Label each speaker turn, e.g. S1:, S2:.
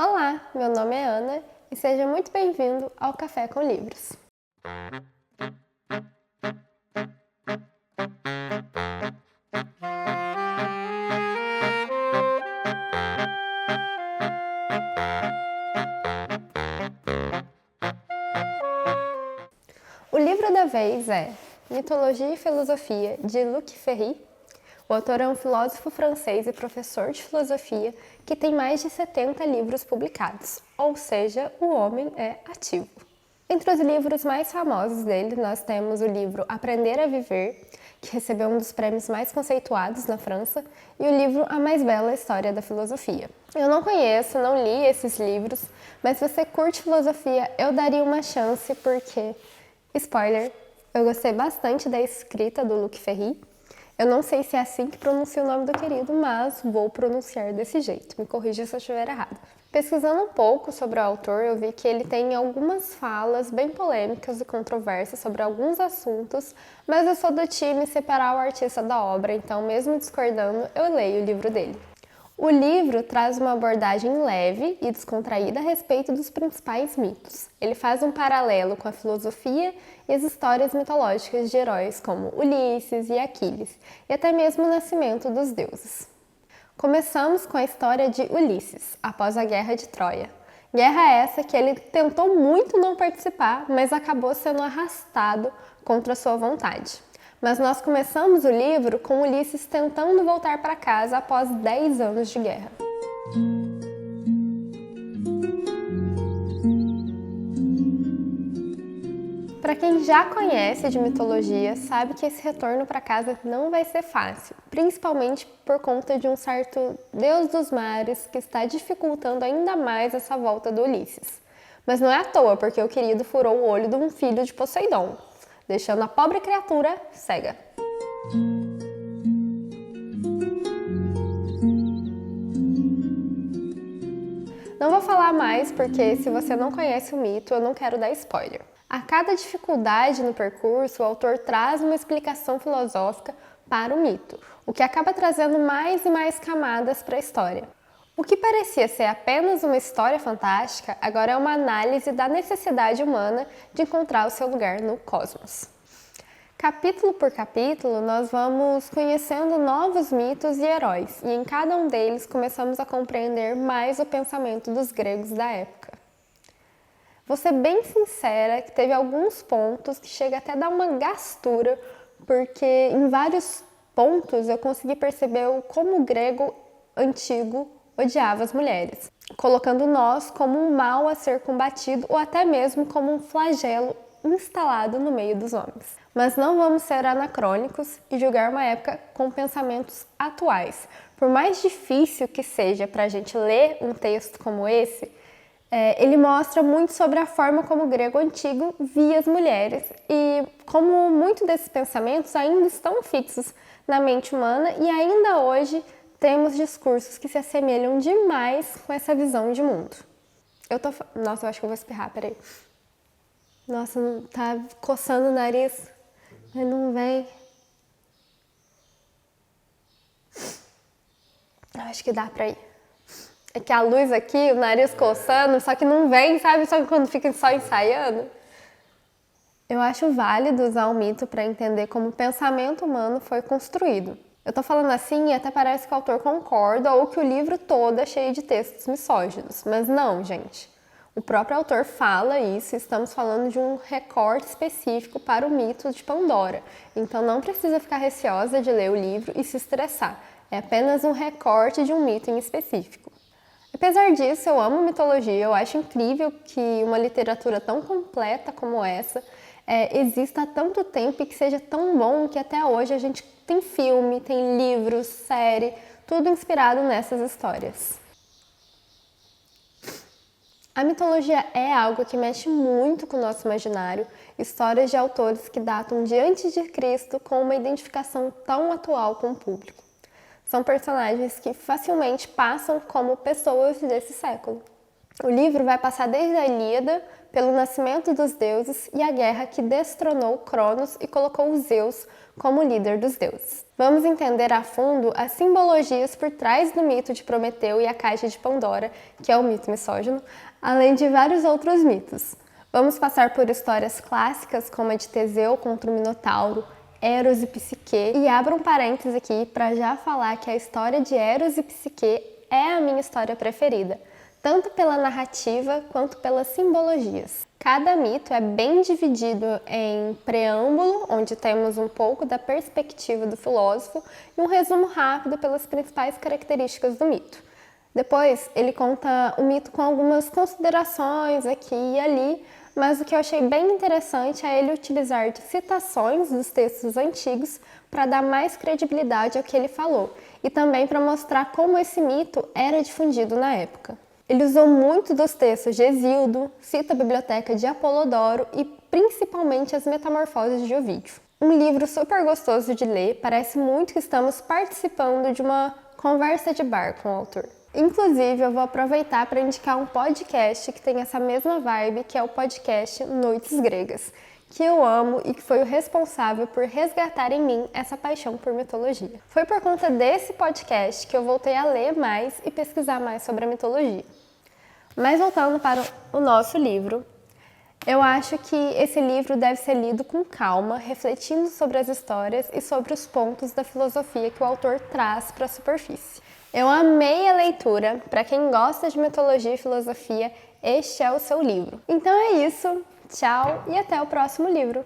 S1: Olá, meu nome é Ana e seja muito bem-vindo ao Café com Livros. O livro da vez é Mitologia e Filosofia, de Luc Ferry. O autor é um filósofo francês e professor de filosofia que tem mais de 70 livros publicados, ou seja, o homem é ativo. Entre os livros mais famosos dele, nós temos o livro Aprender a Viver, que recebeu um dos prêmios mais conceituados na França, e o livro A Mais Bela História da Filosofia. Eu não conheço, não li esses livros, mas se você curte filosofia, eu daria uma chance porque, spoiler, eu gostei bastante da escrita do Luc Ferry. Eu não sei se é assim que pronuncia o nome do querido, mas vou pronunciar desse jeito. Me corrija se eu estiver errada. Pesquisando um pouco sobre o autor, eu vi que ele tem algumas falas bem polêmicas e controversas sobre alguns assuntos, mas eu sou do time separar o artista da obra, então mesmo discordando, eu leio o livro dele. O livro traz uma abordagem leve e descontraída a respeito dos principais mitos. Ele faz um paralelo com a filosofia e as histórias mitológicas de heróis como Ulisses e Aquiles, e até mesmo o nascimento dos deuses. Começamos com a história de Ulisses, após a Guerra de Troia. Guerra essa que ele tentou muito não participar, mas acabou sendo arrastado contra sua vontade. Mas nós começamos o livro com Ulisses tentando voltar para casa após 10 anos de guerra. Para quem já conhece de mitologia, sabe que esse retorno para casa não vai ser fácil, principalmente por conta de um certo deus dos mares que está dificultando ainda mais essa volta do Ulisses. Mas não é à toa, porque o querido furou o olho de um filho de Poseidon, deixando a pobre criatura cega. Não vou falar mais porque se você não conhece o mito, eu não quero dar spoiler. A cada dificuldade no percurso, o autor traz uma explicação filosófica para o mito, o que acaba trazendo mais e mais camadas para a história. O que parecia ser apenas uma história fantástica, agora é uma análise da necessidade humana de encontrar o seu lugar no cosmos. Capítulo por capítulo, nós vamos conhecendo novos mitos e heróis, e em cada um deles começamos a compreender mais o pensamento dos gregos da época. Vou ser bem sincera que teve alguns pontos que chega até a dar uma gastura, porque em vários pontos eu consegui perceber como o grego antigo odiava as mulheres, colocando nós como um mal a ser combatido ou até mesmo como um flagelo instalado no meio dos homens. Mas não vamos ser anacrônicos e julgar uma época com pensamentos atuais. Por mais difícil que seja para a gente ler um texto como esse, ele mostra muito sobre a forma como o grego antigo via as mulheres e como muitos desses pensamentos ainda estão fixos na mente humana e ainda hoje temos discursos que se assemelham demais com essa visão de mundo. Nossa, eu acho que eu vou espirrar, peraí. Nossa, tá coçando o nariz, mas não vem. Acho que dá pra ir. É que a luz aqui, o nariz coçando, só que não vem, sabe? Só que quando fica só ensaiando. Eu acho válido usar o mito para entender como o pensamento humano foi construído. Eu tô falando assim e até parece que o autor concorda ou que o livro todo é cheio de textos misóginos. Mas não, gente. O próprio autor fala isso, estamos falando de um recorte específico para o mito de Pandora. Então não precisa ficar receosa de ler o livro e se estressar. É apenas um recorte de um mito em específico. Apesar disso, eu amo mitologia, eu acho incrível que uma literatura tão completa como essa exista há tanto tempo e que seja tão bom que até hoje a gente tem filme, tem livros, série, tudo inspirado nessas histórias. A mitologia é algo que mexe muito com o nosso imaginário, histórias de autores que datam de antes de Cristo com uma identificação tão atual com o público. São personagens que facilmente passam como pessoas desse século. O livro vai passar desde a Ilíada, pelo nascimento dos deuses e a guerra que destronou Cronos e colocou Zeus como líder dos deuses. Vamos entender a fundo as simbologias por trás do mito de Prometeu e a Caixa de Pandora, que é o mito misógino, além de vários outros mitos. Vamos passar por histórias clássicas como a de Teseu contra o Minotauro, Eros e Psique, e abro um parênteses aqui para já falar que a história de Eros e Psique é a minha história preferida, tanto pela narrativa quanto pelas simbologias. Cada mito é bem dividido em preâmbulo, onde temos um pouco da perspectiva do filósofo, e um resumo rápido pelas principais características do mito. Depois, ele conta o mito com algumas considerações aqui e ali, mas o que eu achei bem interessante é ele utilizar de citações dos textos antigos para dar mais credibilidade ao que ele falou, e também para mostrar como esse mito era difundido na época. Ele usou muito dos textos de Hesíodo, cita a biblioteca de Apolodoro e principalmente as Metamorfoses de Ovídio. Um livro super gostoso de ler, parece muito que estamos participando de uma conversa de bar com o autor. Inclusive, eu vou aproveitar para indicar um podcast que tem essa mesma vibe, que é o podcast Noites Gregas, que eu amo e que foi o responsável por resgatar em mim essa paixão por mitologia. Foi por conta desse podcast que eu voltei a ler mais e pesquisar mais sobre a mitologia. Mas voltando para o nosso livro, eu acho que esse livro deve ser lido com calma, refletindo sobre as histórias e sobre os pontos da filosofia que o autor traz para a superfície. Eu amei a leitura. Para quem gosta de mitologia e filosofia, este é o seu livro. Então é isso. Tchau e até o próximo livro.